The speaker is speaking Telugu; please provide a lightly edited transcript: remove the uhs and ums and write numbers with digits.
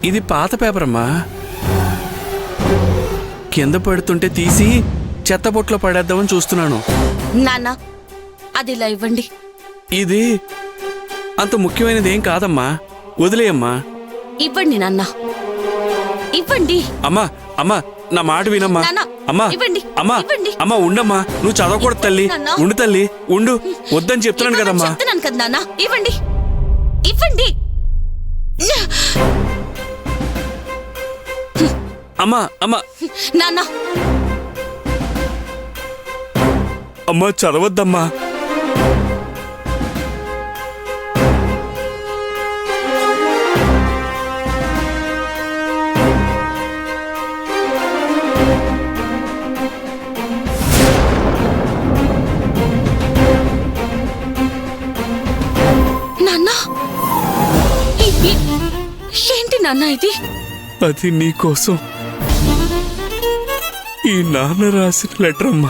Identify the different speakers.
Speaker 1: ఇది పాత పేపర్ అమ్మా. కింద పడుతుంటే తీసి చెత్తబొట్లో పడేద్దామని చూస్తున్నాను.
Speaker 2: నాన్న అది ఇలా ఇవ్వండి.
Speaker 1: ఇది అంత ముఖ్యమైనది ఏం కాదమ్మా, వదిలేయమ్మా.
Speaker 2: ఇవ్వండి నాన్న, ఇవ్వండి.
Speaker 1: అమ్మా అమ్మా నా మాట వినమ్మా.
Speaker 2: నాన్న,
Speaker 1: అమ్మా
Speaker 2: ఇవ్వండి,
Speaker 1: అమ్మా
Speaker 2: ఇవ్వండి.
Speaker 1: అమ్మా ఉండమ్మా, నువ్వు చదవకూడదు తల్లి.
Speaker 2: నాన్న.
Speaker 1: ఉండు తల్లి ఉండు, వద్దని చెప్తున్నాను కదమ్మా.
Speaker 2: చెప్తున్నాను కదా నాన్న, ఇవ్వండి, ఇవ్వండి.
Speaker 1: అమ్మా అమ్మా
Speaker 2: నాన్న
Speaker 1: అమ్మా చదవద్దమ్మా.
Speaker 2: నాన్న ఏంటి నాన్న ఇది?
Speaker 1: అది నీకోసం ఈ నాన్న రాసిన లెటర్ అమ్మా.